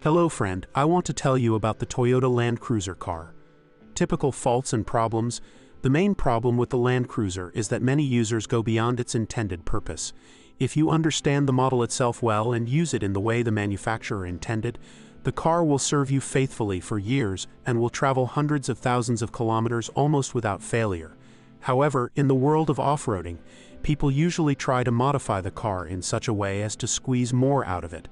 Hello friend, I want to tell you about the Toyota Land Cruiser car. Typical faults and problems. The main problem with the Land Cruiser is that many users go beyond its intended purpose. If you understand the model itself well and use it in the way the manufacturer intended, the car will serve you faithfully for years and will travel hundreds of thousands of kilometers almost without failure. However, in the world of off-roading, people usually try to modify the car in such a way as to squeeze more out of it.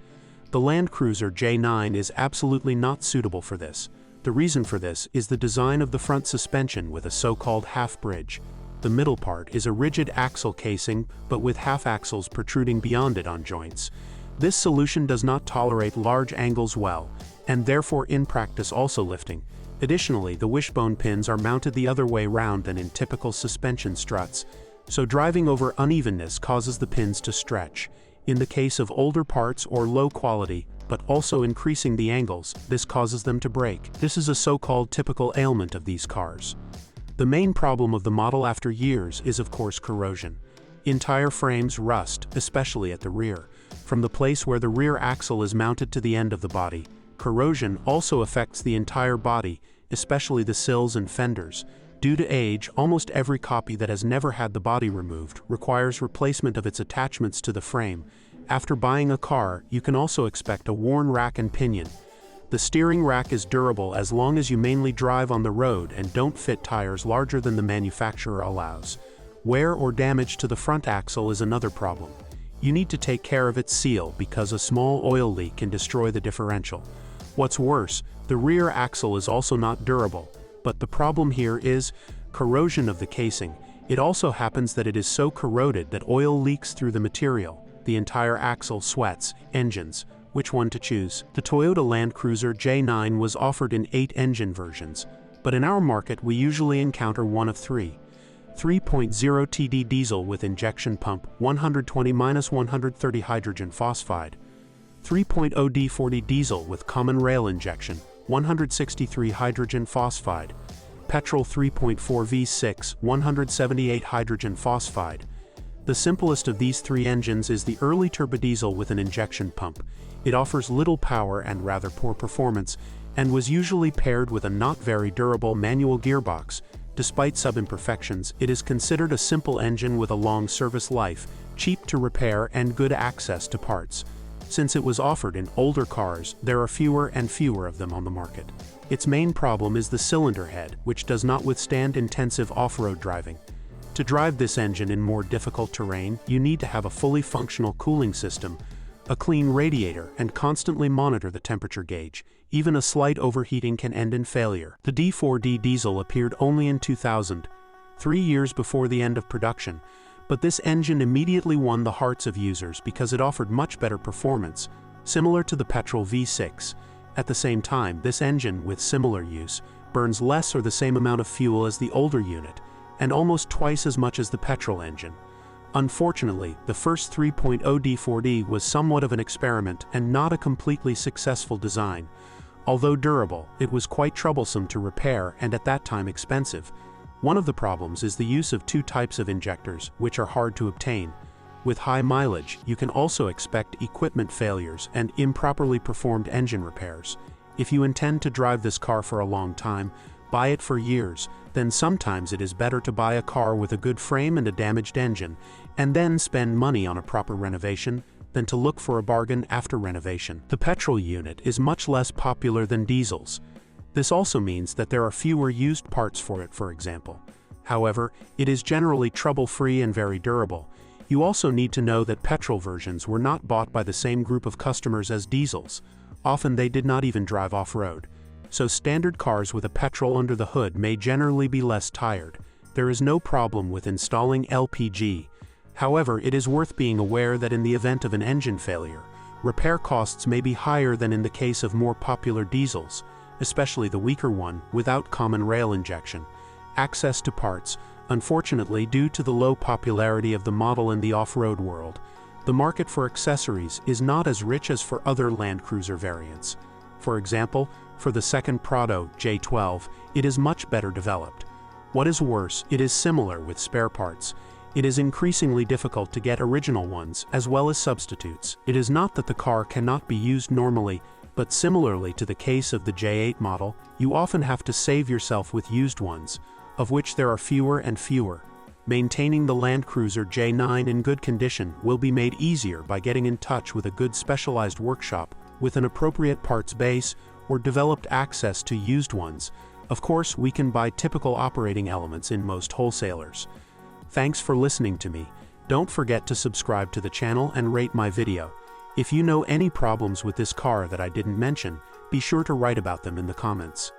The Land Cruiser J9 is absolutely not suitable for this. The reason for this is the design of the front suspension with a so-called half bridge. The middle part is a rigid axle casing, but with half axles protruding beyond it on joints. This solution does not tolerate large angles well, and therefore in practice also lifting. Additionally, the wishbone pins are mounted the other way round than in typical suspension struts, so driving over unevenness causes the pins to stretch. In the case of older parts or low quality, but also increasing the angles, this causes them to break. This is a so-called typical ailment of these cars. The main problem of the model after years is of course corrosion. Entire frames rust, especially at the rear. From the place where the rear axle is mounted to the end of the body, corrosion also affects the entire body, especially the sills and fenders. Due to age, almost every copy that has never had the body removed requires replacement of its attachments to the frame. After buying a car, you can also expect a worn rack and pinion. The steering rack is durable as long as you mainly drive on the road and don't fit tires larger than the manufacturer allows. Wear or damage to the front axle is another problem. You need to take care of its seal because a small oil leak can destroy the differential. What's worse, the rear axle is also not durable. But the problem here is corrosion of the casing. It also happens that it is so corroded that oil leaks through the material. The entire axle sweats. Engines. Which one to choose? The Toyota Land Cruiser J9 was offered in 8 engine versions, but in our market we usually encounter one of 3. 3.0 TD diesel with injection pump, 120-130 hydrogen phosphide. 3.0 D40 diesel with common rail injection, 163 hydrogen phosphide. Petrol 3.4 V6, 178 hydrogen phosphide. The simplest of these 3 engines is the early turbodiesel with an injection pump. It offers little power and rather poor performance, and was usually paired with a not very durable manual gearbox. Despite sub-imperfections, it is considered a simple engine with a long service life, cheap to repair and good access to parts. Since it was offered in older cars, there are fewer and fewer of them on the market. Its main problem is the cylinder head, which does not withstand intensive off-road driving. To drive this engine in more difficult terrain, you need to have a fully functional cooling system, a clean radiator, and constantly monitor the temperature gauge. Even a slight overheating can end in failure. The D4D diesel appeared only in 2000, 3 years before the end of production. But this engine immediately won the hearts of users because it offered much better performance, similar to the petrol V6. At the same time, this engine, with similar use, burns less or the same amount of fuel as the older unit, and almost twice as much as the petrol engine. Unfortunately, the first 3.0 D4D was somewhat of an experiment and not a completely successful design. Although durable, it was quite troublesome to repair and at that time expensive. One of the problems is the use of 2 types of injectors, which are hard to obtain. With high mileage, you can also expect equipment failures and improperly performed engine repairs. If you intend to drive this car for a long time, buy it for years, then sometimes it is better to buy a car with a good frame and a damaged engine, and then spend money on a proper renovation, than to look for a bargain after renovation. The petrol unit is much less popular than diesels. This also means that there are fewer used parts for it, for example. However, it is generally trouble-free and very durable. You also need to know that petrol versions were not bought by the same group of customers as diesels. Often they did not even drive off-road. So standard cars with a petrol under the hood may generally be less tired. There is no problem with installing LPG. However, it is worth being aware that in the event of an engine failure, repair costs may be higher than in the case of more popular diesels, especially the weaker one, without common rail injection. Access to parts. Unfortunately, due to the low popularity of the model in the off-road world, the market for accessories is not as rich as for other Land Cruiser variants. For example, for the second Prado, J12, it is much better developed. What is worse, it is similar with spare parts. It is increasingly difficult to get original ones, as well as substitutes. It is not that the car cannot be used normally, But similarly to the case of the J8 model, you often have to save yourself with used ones, of which there are fewer and fewer. Maintaining the Land Cruiser J9 in good condition will be made easier by getting in touch with a good specialized workshop with an appropriate parts base or developed access to used ones. Of course, we can buy typical operating elements in most wholesalers. Thanks for listening to me. Don't forget to subscribe to the channel and rate my video. If you know any problems with this car that I didn't mention, be sure to write about them in the comments.